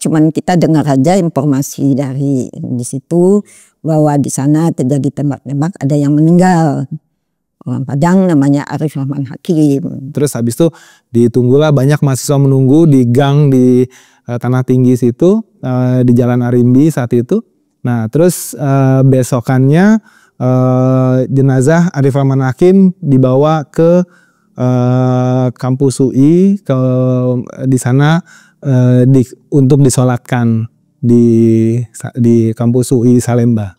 cuman kita dengar aja informasi dari di situ bahwa di sana terjadi tembak-tembak, ada yang meninggal. Orang Padang namanya Arif Rahman Hakim. Terus habis itu ditunggulah, banyak mahasiswa menunggu di gang di Tanah Tinggi situ, di Jalan Arimbi saat itu. Nah terus besokannya jenazah Arif Rahman Hakim dibawa ke kampus UI, di sana untuk disolatkan di kampus UI Salemba.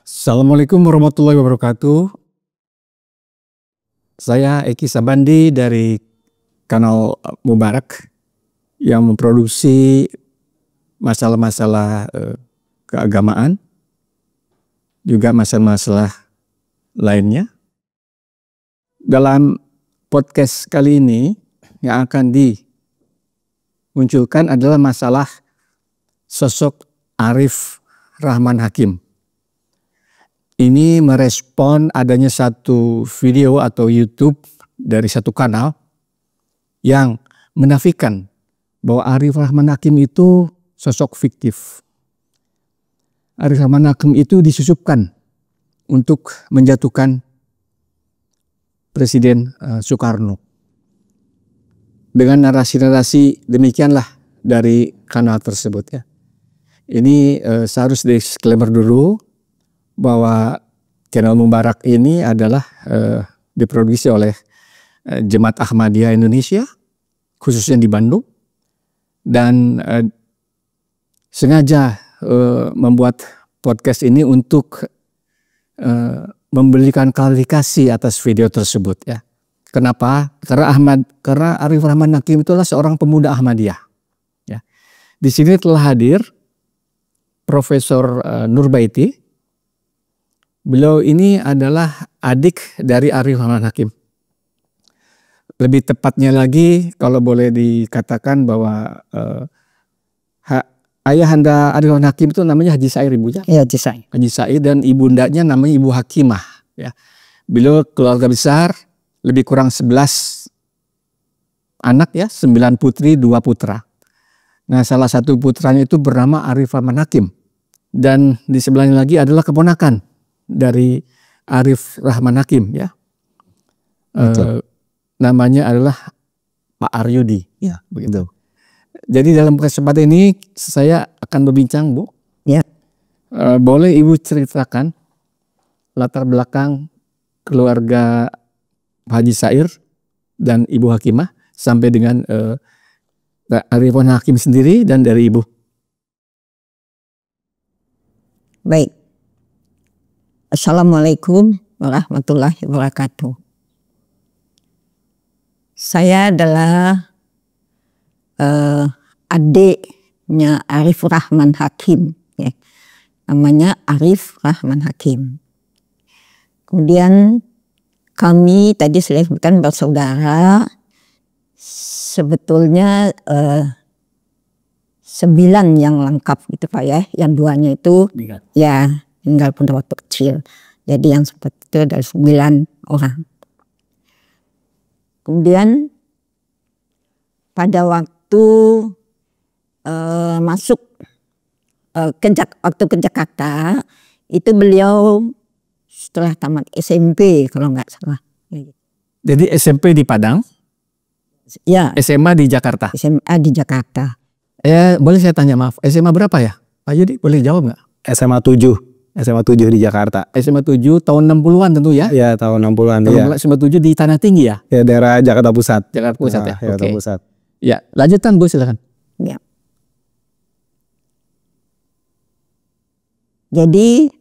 Assalamualaikum warahmatullahi wabarakatuh. Saya Eki Sabandi dari kanal Mubarak yang memproduksi masalah-masalah keagamaan, juga masalah-masalah lainnya. Dalam podcast kali ini yang akan dimunculkan adalah masalah sosok Arif Rahman Hakim. Ini merespon adanya satu video atau YouTube dari satu kanal yang menafikan bahwa Arif Rahman Hakim itu sosok fiktif. Arif Rahman Hakim itu disusupkan untuk menjatuhkan Presiden Soekarno. Dengan narasi-narasi demikianlah dari kanal tersebut ya. Ini seharus disclaimer dulu bahwa channel Mubarak ini adalah diproduksi oleh Jemaat Ahmadiyah Indonesia, khususnya di Bandung, dan sengaja membuat podcast ini untuk memberikan klarifikasi atas video tersebut ya. Kenapa? Karena Arif Rahman Hakim itulah seorang pemuda Ahmadiyah. Ya. Di sini telah hadir Profesor Nurbaiti. Beliau ini adalah adik dari Arif Rahman Hakim. Lebih tepatnya lagi kalau boleh dikatakan bahwa ayahanda Arif Rahman Hakim itu namanya Haji Sair, Ibu ya? Iya, Haji Sair. Haji Sair, dan ibundanya namanya Ibu Hakimah ya. Beliau keluarga besar, lebih kurang 11 anak ya, 9 putri, 2 putra. Nah, salah satu putranya itu bernama Arif Rahman Hakim. Dan di sebelahnya lagi adalah keponakan dari Arif Rahman Hakim ya. Namanya adalah Pak Aryudi ya, begitu. Jadi dalam kesempatan ini saya akan berbincang, Bu. Ya. Boleh Ibu ceritakan latar belakang keluarga Haji Sair dan Ibu Hakimah sampai dengan Arif Rahman Hakim sendiri dan dari Ibu. Baik. Assalamualaikum warahmatullahi wabarakatuh. Saya adalah adiknya Arif Rahman Hakim. Ya. Namanya Arif Rahman Hakim. Kemudian kami tadi sudah disebutkan bersaudara. Sebetulnya 9 yang lengkap gitu Pak ya. Yang 2-nya itu ya tinggal pada waktu kecil. Jadi yang seperti itu ada 9 orang. Kemudian pada waktu masuk waktu ke Jakarta, itu beliau setelah tamat SMP kalau nggak salah. Jadi SMP di Padang? Ya. SMA di Jakarta? SMA di Jakarta. Boleh saya tanya, maaf, SMA berapa ya? Pak Yudi boleh jawab nggak? SMA 7. SMA 7 di Jakarta. SMA 7 tahun 60-an tentu ya? Ya tahun 60-an ya. SMA 7 di Tanah Tinggi ya? Ya daerah Jakarta Pusat. Jakarta Pusat ya? Jakarta Pusat. Ya, lanjutan Bu, silakan. Ya. Jadi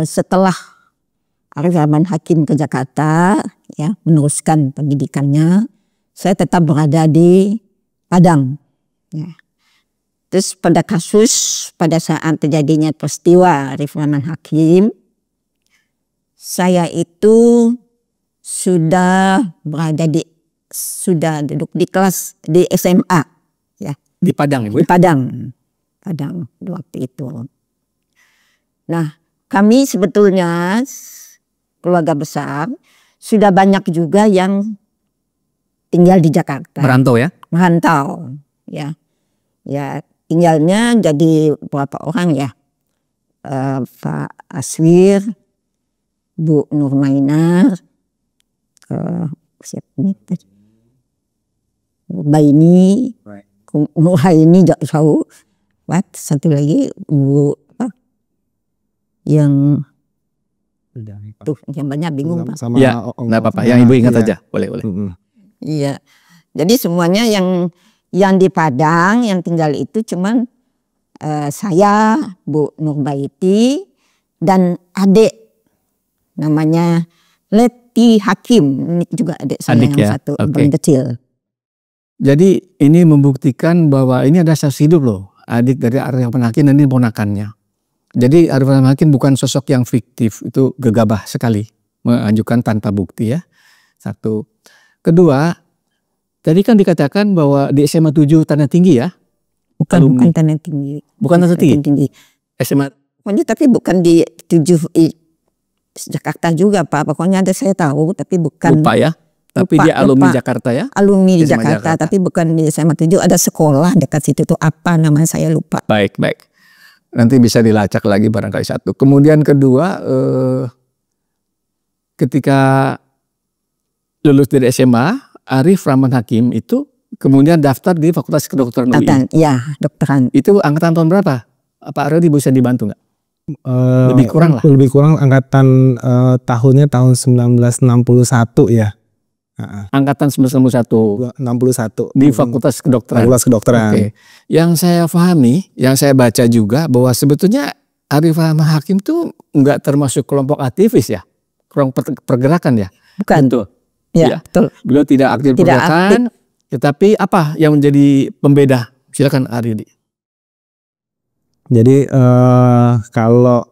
setelah Arif Rahman Hakim ke Jakarta ya meneruskan pendidikannya, saya tetap berada di Padang. Ya. Terus pada saat terjadinya peristiwa Arif Rahman Hakim, saya itu sudah duduk di kelas di SMA ya. Di Padang Ibu? Di Padang waktu itu. Nah, kami sebetulnya keluarga besar sudah banyak juga yang tinggal di Jakarta. Merantau ya? merantau, ya. Ya tinggalnya jadi berapa orang ya? Pak Aswir, Bu Nurmainar, siapa ini tadi? Baini, Nurhaini jauh. Satu lagi Bu apa? Yang tuh yang banyak bingung Pak. Sama Ya, nggak apa-apa. Yang Ibu ingat aja, boleh. Iya. Jadi semuanya yang di Padang yang tinggal itu cuman saya, Bu Nurbaiti, dan adik namanya Leti Hakim. Ini juga adik saya Adik yang ya? satu Oke. paling kecil. Jadi ini membuktikan bahwa ini ada saksi hidup loh. Adik dari Arif Rahman Hakim dan ini ponakannya. Jadi Arif Rahman Hakim bukan sosok yang fiktif. Itu gegabah sekali. Mengajukan tanpa bukti ya. Satu. Kedua, tadi kan dikatakan bahwa di SMA 7 Tanah Tinggi ya. Bukan Tanah Tinggi. Bukan Tanah Tinggi? SMA. Pokoknya tapi bukan di 7 Jakarta juga Pak. Pokoknya ada saya tahu tapi bukan. Lupa ya. Tapi dia alumni Jakarta ya? Alumni di Jakarta, tapi bukan di SMA 7. Ada sekolah dekat situ tuh apa namanya saya lupa. Baik. Nanti bisa dilacak lagi barangkali satu. Kemudian kedua, ketika lulus dari SMA, Arif Rahman Hakim itu kemudian daftar di Fakultas Kedokteran UI. Ya, dokteran. Itu angkatan tahun berapa? Pak Ardi bisa dibantu nggak? Lebih kurang lah. Lebih kurang angkatan tahunnya tahun 1961 ya. Angkatan 1961 di Fakultas Kedokteran. Fakultas Kedokteran. Oke. Yang saya pahami, yang saya baca juga bahwa sebetulnya Arif Rahman Hakim tuh nggak termasuk kelompok aktivis ya, kelompok pergerakan ya. Bukan. Betul. Ya, betul. Beliau tidak aktif pergerakan, tetapi apa yang menjadi pembeda? Silakan Ardi. Jadi kalau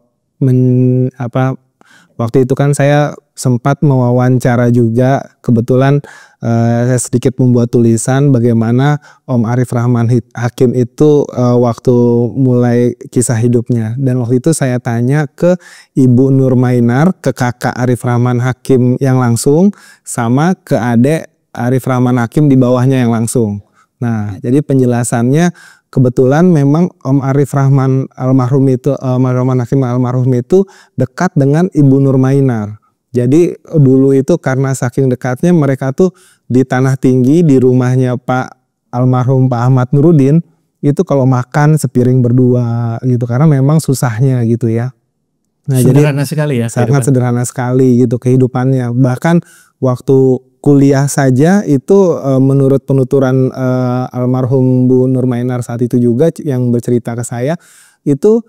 waktu itu kan saya sempat mewawancara juga, kebetulan saya sedikit membuat tulisan bagaimana Om Arif Rahman Hakim itu waktu mulai kisah hidupnya. Dan waktu itu saya tanya ke Ibu Nurmainar, ke kakak Arif Rahman Hakim yang langsung, sama ke adik Arif Rahman Hakim di bawahnya yang langsung. Nah, jadi penjelasannya kebetulan memang Om Arif Rahman almarhum itu, Om Arif Rahman Hakim almarhum itu dekat dengan Ibu Nurmainar. Jadi dulu itu karena saking dekatnya mereka tuh di Tanah Tinggi di rumahnya Pak almarhum Pak Ahmad Nurudin itu kalau makan sepiring berdua gitu karena memang susahnya gitu ya. Nah, sederhana sekali ya. Sangat sederhana sekali gitu kehidupannya. Bahkan waktu kuliah saja itu menurut penuturan almarhum Bu Nurmainar saat itu juga yang bercerita ke saya itu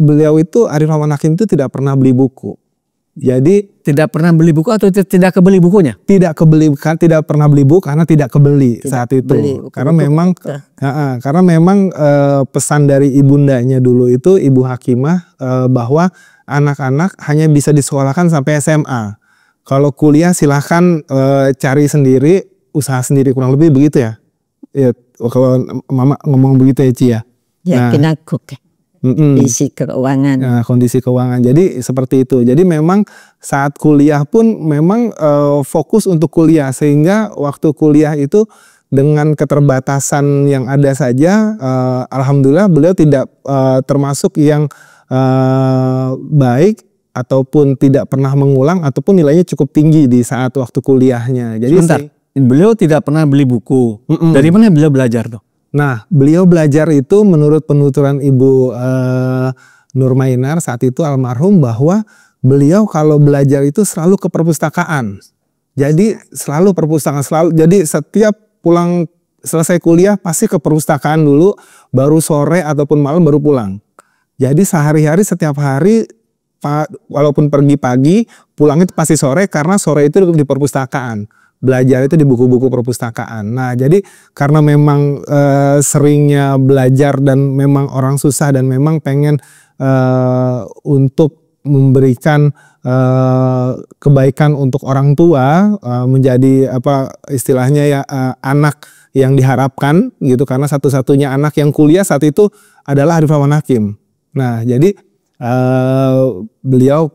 beliau itu Arif Rahman Hakim itu tidak pernah beli buku. Jadi tidak pernah beli buku atau tidak kebeli bukunya? Tidak pernah beli buku karena tidak kebeli saat itu. Karena memang pesan dari ibundanya dulu itu Ibu Hakimah bahwa anak-anak hanya bisa disekolahkan sampai SMA. Kalau kuliah silahkan cari sendiri, usaha sendiri, kurang lebih begitu ya. Ya kalau Mama ngomong begitu ya Ci ya. Ya, kena kondisi keuangan. Nah, kondisi keuangan. Jadi seperti itu. Jadi memang saat kuliah pun memang fokus untuk kuliah sehingga waktu kuliah itu dengan keterbatasan yang ada saja, alhamdulillah beliau tidak termasuk yang baik ataupun tidak pernah mengulang ataupun nilainya cukup tinggi di saat waktu kuliahnya. Jadi beliau tidak pernah beli buku. Dari mana beliau belajar tuh? Nah, beliau belajar itu menurut penuturan Ibu Nurmainar saat itu almarhum bahwa beliau kalau belajar itu selalu ke perpustakaan. Jadi selalu perpustakaan, jadi setiap pulang selesai kuliah pasti ke perpustakaan dulu, baru sore ataupun malam baru pulang. Jadi sehari-hari setiap hari walaupun pergi pagi, pulang itu pasti sore karena sore itu di perpustakaan. Belajar itu di buku-buku perpustakaan. Nah, jadi karena memang seringnya belajar dan memang orang susah dan memang pengen untuk memberikan kebaikan untuk orang tua, menjadi apa istilahnya ya anak yang diharapkan gitu, karena satu-satunya anak yang kuliah saat itu adalah Arif Rahman Hakim. Nah, jadi beliau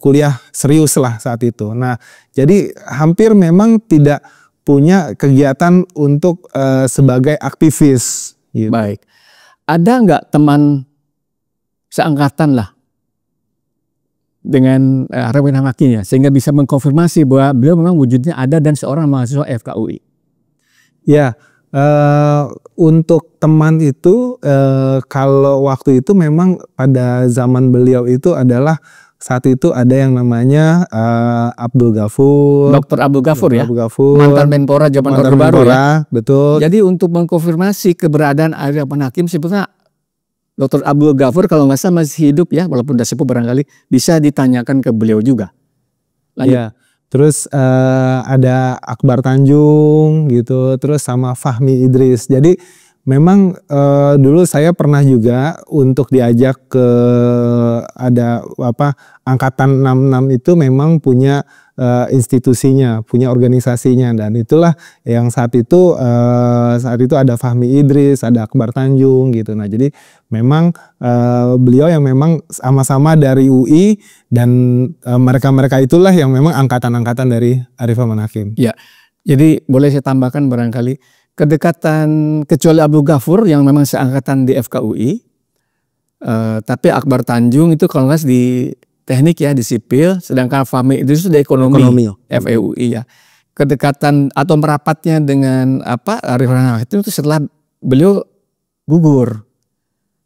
kuliah serius lah saat itu. Nah, jadi hampir memang tidak punya kegiatan untuk sebagai aktivis. Gitu. Baik. Ada nggak teman seangkatan lah dengan Arif Rahman Hakim ya, sehingga bisa mengkonfirmasi bahwa beliau memang wujudnya ada dan seorang mahasiswa FKUI? Ya, untuk teman itu kalau waktu itu memang pada zaman beliau itu adalah saat itu ada yang namanya Abdul Ghafur. Dr. Abdul Ghafur ya, Abdul Ghafur, mantan Menpora zaman Orde Baru ya. Betul. Jadi untuk mengkonfirmasi keberadaan Arif Rahman Hakim, sebetulnya Dr. Abdul Ghafur kalau nggak salah masih hidup ya, walaupun udah sepuh barangkali, bisa ditanyakan ke beliau juga. Lanjut. Ya. Terus ada Akbar Tanjung gitu, terus sama Fahmi Idris. Jadi memang dulu saya pernah juga untuk diajak ke ada angkatan 66 itu memang punya institusinya, punya organisasinya, dan itulah yang saat itu ada Fahmi Idris, ada Akbar Tanjung gitu. Nah, jadi memang beliau yang memang sama-sama dari UI dan mereka-mereka itulah yang memang angkatan-angkatan dari Arif Rahman Hakim. Ya, jadi boleh saya tambahkan barangkali kedekatan, kecuali Abdul Ghafur yang memang seangkatan di FKUI, tapi Akbar Tanjung itu kalau nggak di teknik ya, di sipil, sedangkan Fahmi itu sudah ekonomi FEUI ya. Kedekatan atau merapatnya dengan Arif Rahman Hakim itu setelah beliau gugur,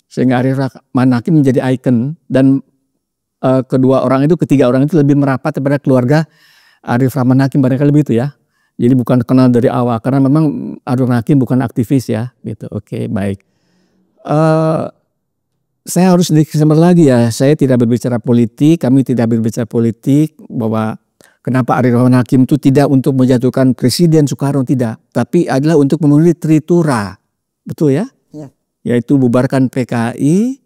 sehingga Arif Rahman Hakim menjadi ikon, dan ketiga orang itu lebih merapat kepada keluarga Arif Rahman Hakim barangkali begitu ya. Jadi bukan kenal dari awal, karena memang Arif Rahman Hakim bukan aktivis ya, gitu. Oke, baik. Saya harus disclaimer lagi ya, saya tidak berbicara politik, kami tidak berbicara politik, bahwa kenapa Arif Rahman Hakim itu tidak untuk menjatuhkan Presiden Soekarno, tidak. Tapi adalah untuk memenuhi tritura, betul ya? Ya. Yaitu bubarkan PKI,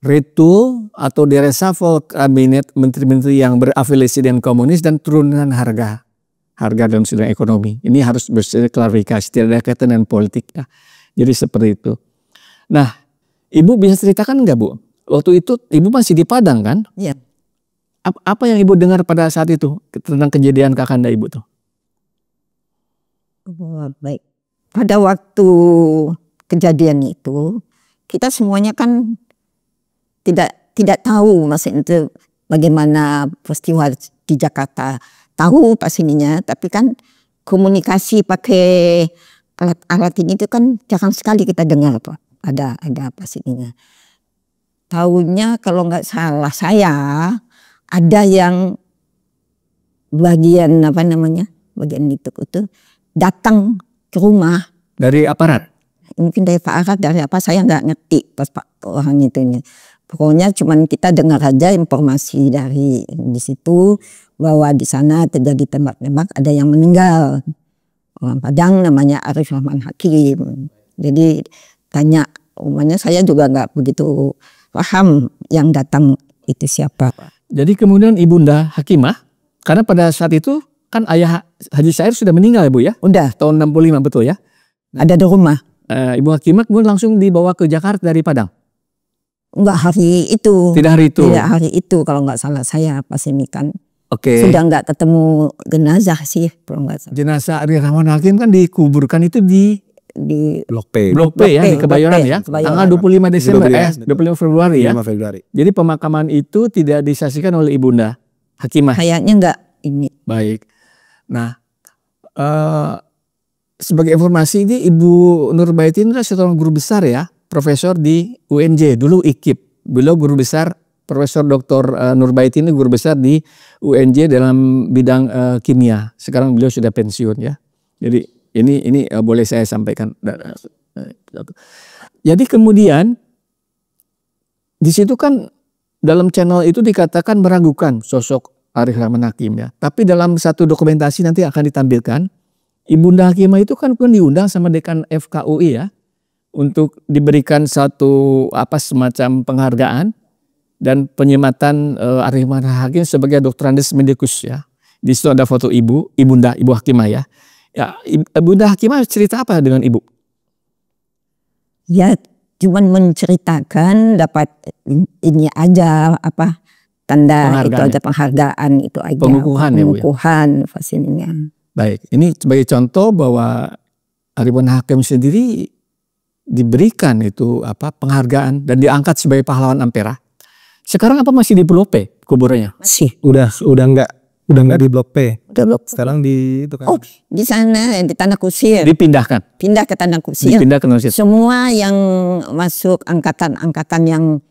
retool atau direshuffle kabinet menteri-menteri yang berafiliasi dengan komunis, dan turunan harga dalam sidang ekonomi. Ini harus berklarifikasi, tidak ada kaitan dengan politik ya. Jadi seperti itu. Nah, Ibu bisa ceritakan enggak, Bu? Waktu itu Ibu masih di Padang kan? Iya. Apa yang Ibu dengar pada saat itu tentang kejadian Kakanda Ibu tuh? Oh, baik. Pada waktu kejadian itu, kita semuanya kan tidak tahu maksudnya itu bagaimana peristiwa di Jakarta. Tahu pastinya, tapi kan komunikasi pakai alat-alat ini itu kan jarang sekali kita dengar Pak. Ada pastinya. Tahunya kalau nggak salah saya ada yang bagian bagian itu datang ke rumah dari aparat. Mungkin dari aparat, dari apa saya nggak ngerti pas orang itu. Pokoknya cuman kita dengar aja informasi dari di situ bahwa di sana terjadi tembak-tembak, ada yang meninggal. Orang Padang namanya Arif Rahman Hakim. Jadi tanya, umumnya saya juga nggak begitu paham yang datang itu siapa. Jadi kemudian Ibunda Hakimah, karena pada saat itu kan ayah Haji Sair sudah meninggal ya Bu ya? Udah. Tahun 65 betul ya? Ada di rumah. Ibu Hakimah kemudian langsung dibawa ke Jakarta dari Padang? Enggak hari itu. Tidak hari itu? Tidak hari itu kalau nggak salah saya pas ini kan. Oke. Sudah nggak ketemu jenazah sih. Jenazah Arif Rahman Hakim kan dikuburkan itu di Blok P. Blok P ya, di Kebayoran ya. Tanggal 25 Desember, 25 Februari ya. 5 Februari. Jadi pemakaman itu tidak disaksikan oleh Ibunda Hakimah. Kayaknya enggak ini. Baik. Nah, sebagai informasi ini Ibu Nurbaitin adalah seorang guru besar ya, profesor di UNJ, dulu IKIP. Beliau guru besar, Profesor Dr. Nurbaitin ini guru besar di UNJ dalam bidang kimia. Sekarang beliau sudah pensiun ya. Jadi ini boleh saya sampaikan. Jadi kemudian di situ kan dalam channel itu dikatakan meragukan sosok Arif Rahman Hakim ya. Tapi dalam satu dokumentasi nanti akan ditampilkan, Ibunda Hakimah itu kan diundang sama dekan FKUI ya untuk diberikan satu semacam penghargaan dan penyematan Arif Rahman Hakim sebagai Doctorandus Medicus ya. Di situ ada foto Ibu Hakimah ya. Ya, Ibunda Hakimah cerita apa dengan Ibu? Ya, cuman menceritakan dapat ini aja tanda itu aja, penghargaan itu aja. Pengukuhan ya Bu ya? Pengukuhan pastinya. Baik, ini sebagai contoh bahwa Arifin Hakim sendiri diberikan itu penghargaan dan diangkat sebagai pahlawan Ampera. Sekarang apa masih di Blok P kuburannya? Masih. Udah nggak di Blok P. Udah Blok. Sekarang di itu kan. Oh, di sana di Tanah Kusir. Dipindahkan. Pindah ke Tanah Kusir. Dipindah ke Tanah Kusir. Semua yang masuk angkatan yang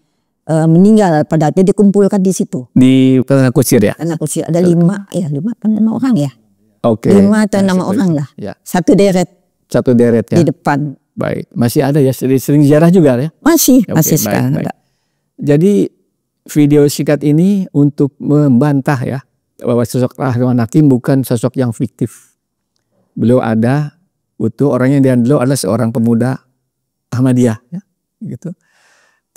meninggal pada dia dikumpulkan di situ. Di Tanah Kusir ya. Tanah Kusir ada 5 orang ya. Oke. 5 atau 6 orang lah. Ya. Satu deret ya. di depan. Baik, masih ada ya, sering ziarah juga ya? Masih Oke, sekarang baik. ada. Jadi video singkat ini untuk membantah ya bahwa sosok Arifin Hakim bukan sosok yang fiktif. Beliau ada, utuh, orangnya dia dulu adalah seorang pemuda Ahmadiyah ya, gitu.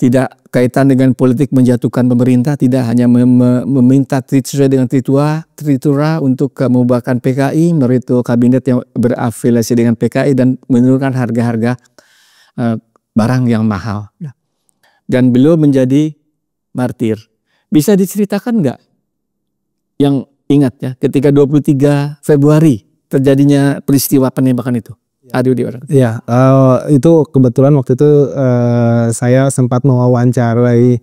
Tidak kaitan dengan politik menjatuhkan pemerintah, tidak hanya meminta sesuai dengan tritura untuk membubarkan PKI, meretu kabinet yang berafiliasi dengan PKI dan menurunkan harga-harga barang yang mahal. Dan beliau menjadi martir. Bisa diceritakan nggak yang ingat ya ketika 23 Februari terjadinya peristiwa penembakan itu? Ya, itu kebetulan waktu itu saya sempat mewawancarai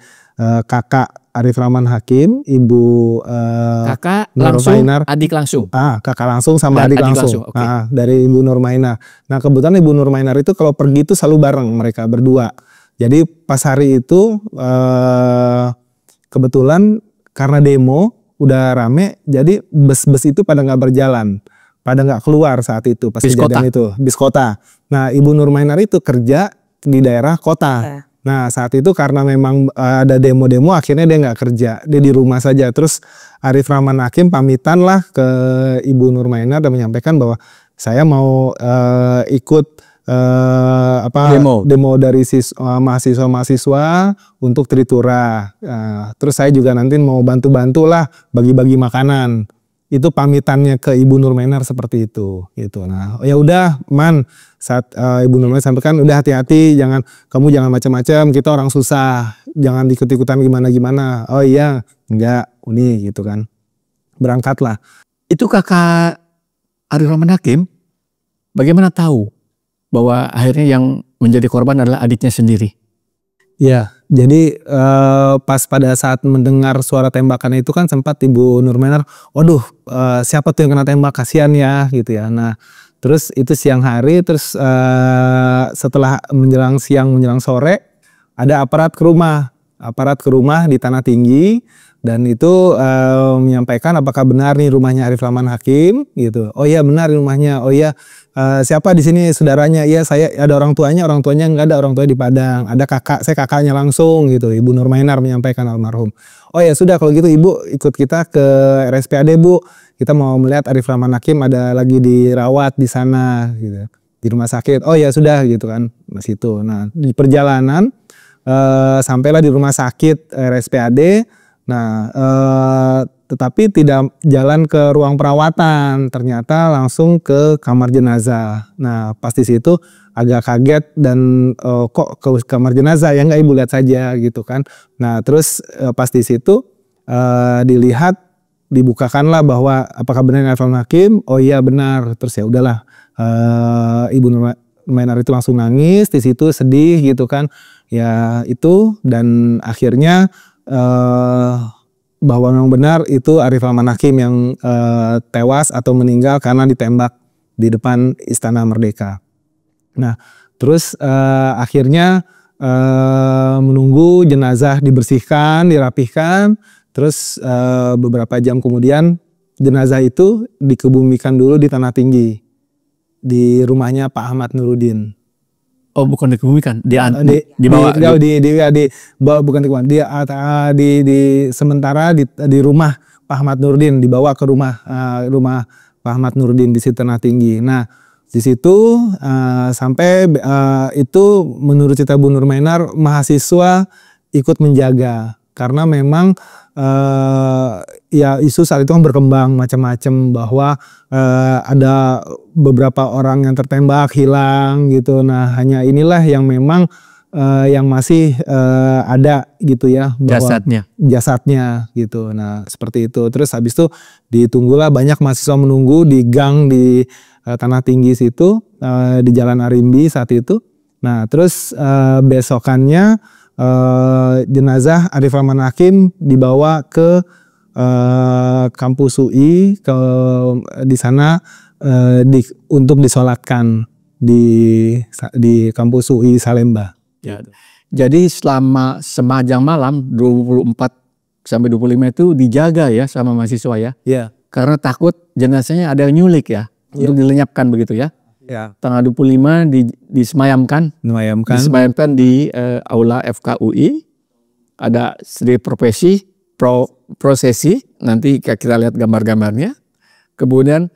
kakak Arifin Hakim, ibu kakak Nur langsung, Mainar. adik langsung. Kakak langsung sama adik langsung. Okay. Dari ibu Nur Mainar. Nah kebetulan ibu Nur Mainar itu kalau pergi itu selalu bareng mereka berdua. Jadi pas hari itu kebetulan karena demo udah rame, jadi bus-bus itu pada nggak berjalan. Pada nggak keluar saat itu pas kejadian itu, bis kota. Nah ibu Nur Mainar itu kerja di daerah kota. Nah saat itu karena memang ada demo-demo akhirnya dia nggak kerja, dia di rumah saja. Terus Arifin Hakim pamitan lah ke ibu Nur Mainar dan menyampaikan bahwa saya mau ikut demo dari mahasiswa-mahasiswa untuk tritura. Terus saya juga nanti mau bantu-bantu lah bagi-bagi makanan. Itu pamitannya ke Ibu Nur Mainar seperti itu gitu. Nah ya udah Man, saat Ibu Nur Mainar sampaikan udah hati-hati, kamu jangan macam-macam, kita orang susah, jangan ikut-ikutan gimana-gimana. Oh iya enggak Uni gitu kan, berangkatlah. Itu kakak Arifin Hakim bagaimana tahu bahwa akhirnya yang menjadi korban adalah adiknya sendiri? Ya, jadi pas pada saat mendengar suara tembakan itu kan sempat Ibu Nur Mainar, waduh siapa tuh yang kena tembak, kasihan ya gitu ya. Nah terus itu siang hari, terus setelah menjelang siang menjelang sore ada aparat ke rumah di Tanah Tinggi dan itu menyampaikan apakah benar nih rumahnya Arifin Hakim gitu. Oh iya benar rumahnya. Oh iya siapa di sini saudaranya? Iya saya ada orang tuanya nggak ada, orang tuanya di Padang. Ada saya kakaknya langsung gitu. Ibu Nur Mainar menyampaikan almarhum. Oh ya sudah kalau gitu Ibu ikut kita ke RSPAD Bu. Kita mau melihat Arifin Hakim ada lagi dirawat di sana gitu. Di rumah sakit. Oh ya sudah gitu kan di situ. Nah di perjalanan sampailah di rumah sakit RSPAD. Nah, tetapi tidak jalan ke ruang perawatan, ternyata langsung ke kamar jenazah. Nah, pas di situ agak kaget dan kok ke kamar jenazah ya nggak Ibu lihat saja gitu kan. Nah, terus pas di situ dilihat, dibukakanlah bahwa apakah benar Arifin Hakim? Oh iya benar. Terus ya udahlah, Ibu Nur Mainar itu langsung nangis di situ, sedih gitu kan. Ya itu dan akhirnya bahwa memang benar itu Arifin Hakim yang tewas atau meninggal karena ditembak di depan Istana Merdeka. Nah terus akhirnya menunggu jenazah dibersihkan, dirapihkan, terus beberapa jam kemudian jenazah itu dikebumikan dulu di Tanah Tinggi di rumahnya Pak Ahmad Nurudin. Oh bukan dikebumikan, dibawa bukan dikebumikan, sementara di rumah Pak Ahmad Nurudin, dibawa ke rumah Pak Ahmad Nurudin di Tanah Tinggi. Nah di situ sampai itu menurut cerita Bu Nur Mainar mahasiswa ikut menjaga karena memang ya isu saat itu kan berkembang macam-macam bahwa ada beberapa orang yang tertembak hilang gitu. Nah hanya inilah yang memang yang masih ada gitu ya, bahwa jasadnya gitu. Nah seperti itu. Terus habis itu ditunggulah, banyak mahasiswa menunggu di gang di Tanah Tinggi situ, di Jalan Arimbi saat itu. Nah terus besokannya jenazah Arif Rahman Hakim dibawa ke kampus UI, di sana untuk disolatkan di kampus UI Salemba. Ya. Jadi selama semajang malam 24 sampai 25 itu dijaga ya sama mahasiswa ya. Iya. Karena takut jenazahnya ada yang nyulik ya, untuk dilenyapkan begitu ya. Ya. Tanggal 25 disemayamkan di aula FKUI. Ada sedikit prosesi, nanti kita lihat gambar-gambarnya. Kemudian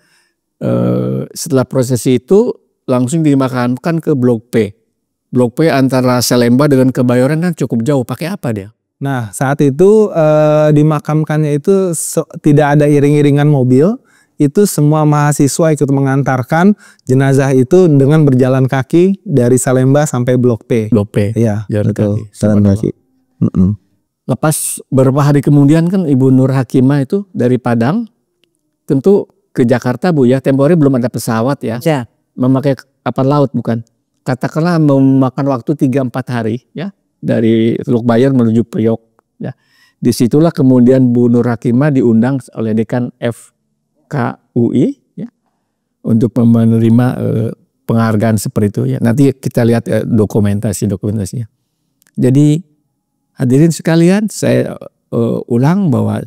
setelah prosesi itu langsung dimakamkan ke Blok P. Blok P antara Salemba dengan Kebayoran kan cukup jauh. Pakai apa dia? Nah saat itu dimakamkannya itu tidak ada iring-iringan mobil. Itu semua mahasiswa ikut mengantarkan jenazah itu dengan berjalan kaki dari Salemba sampai Blok P. Blok P. Iya, betul. Jalan kaki. Lepas beberapa hari kemudian kan Ibu Nur Hakimah itu dari Padang tentu ke Jakarta Bu ya. Tempo hari belum ada pesawat ya. Memakai kapal laut bukan. Katakanlah memakan waktu 3-4 hari ya, dari Teluk Bayar menuju Priok ya. Disitulah kemudian Bu Nur Hakimah diundang oleh dekan FKUI ya, untuk menerima penghargaan seperti itu ya. Nanti kita lihat dokumentasinya. Jadi hadirin sekalian, saya ulang bahwa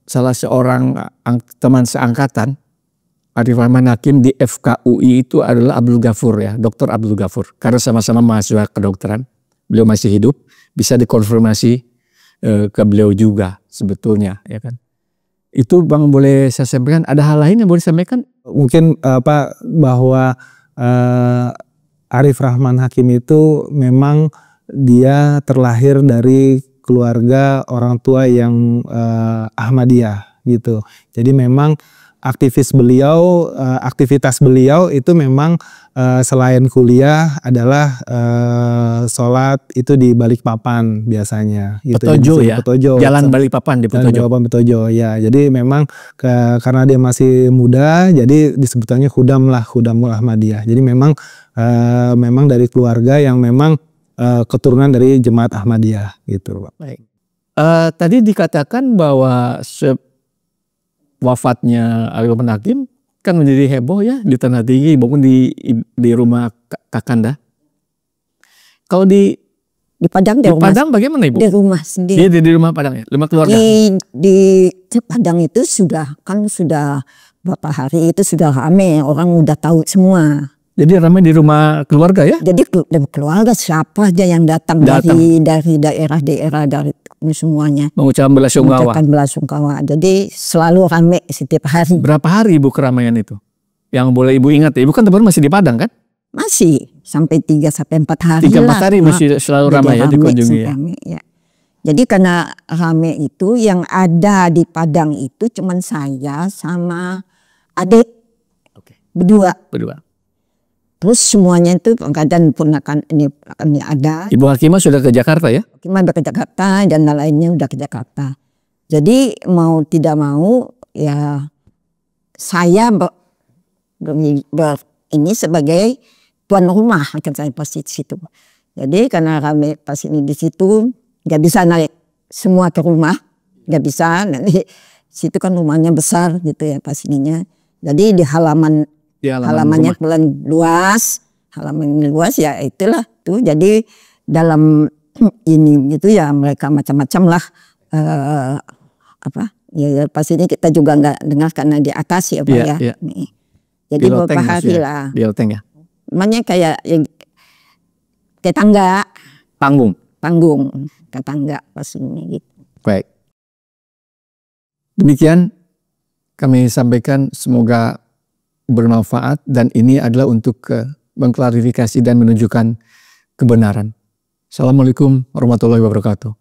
salah seorang teman seangkatan Arif Rahman Hakim di FKUI itu adalah Abdul Ghafur ya, Dr. Abdul Ghafur. Karena sama-sama mahasiswa kedokteran, beliau masih hidup, bisa dikonfirmasi ke beliau juga sebetulnya ya kan. Itu Bang boleh saya sampaikan, ada hal lain yang boleh sampaikan? Mungkin bahwa Arif Rahman Hakim itu memang dia terlahir dari keluarga orang tua yang Ahmadiyah gitu. Jadi memang aktivitas beliau itu memang selain kuliah adalah sholat itu di Balikpapan biasanya. Gitu. Petojo ya? Petojo. Jalan Balikpapan di Petojo. Petojo ya. Jadi memang karena dia masih muda, jadi disebutannya Khudamul Ahmadiyah. Jadi memang dari keluarga yang memang keturunan dari Jemaat Ahmadiyah gitu, Pak. Baik. Tadi dikatakan bahwa wafatnya Arif Rahman Hakim kan menjadi heboh ya di Tanah Tinggi maupun di rumah Kakanda. Kalau di Padang, Padang bagaimana Ibu? Di rumah sendiri. Di rumah Padang ya, rumah keluarga. Di Padang itu sudah beberapa hari itu sudah ramai, orang udah tahu semua. Jadi ramai di rumah keluarga ya? Jadi keluarga siapa aja yang datang. dari daerah-daerah dari semuanya. Mengucapkan belasungkawa. Jadi selalu ramai setiap hari. Berapa hari Ibu keramaian itu? Yang boleh Ibu ingat ya? Ibu kan masih di Padang kan? Masih sampai 3-4 hari. 3-4 hari masih selalu ramai ya dikunjungi ya? Ya. Jadi karena ramai itu yang ada di Padang itu cuman saya sama adik. Berdua. Terus semuanya itu keadaan ponakan ini ada. Ibu Hakimah sudah ke Jakarta ya? Hakimah udah ke Jakarta dan lainnya udah ke Jakarta. Jadi mau tidak mau ya saya ini sebagai tuan rumah kan saya pasti di situ. Jadi karena kami pas ini di situ nggak bisa naik semua ke rumah, nggak bisa. Nanti situ kan rumahnya besar gitu ya pas ininya. Jadi di halamannya luas ya itulah tuh. Jadi dalam ini gitu ya mereka macam-macam lah ya pas ini kita juga nggak dengar karena di atas ya Pak ya. Jadi beberapa hari lah. Di loteng ya. Namanya kayak tetangga. Panggung tetangga pas ini gitu. Baik. Demikian kami sampaikan, semoga bermanfaat dan ini adalah untuk mengklarifikasi dan menunjukkan kebenaran. Assalamualaikum warahmatullahi wabarakatuh.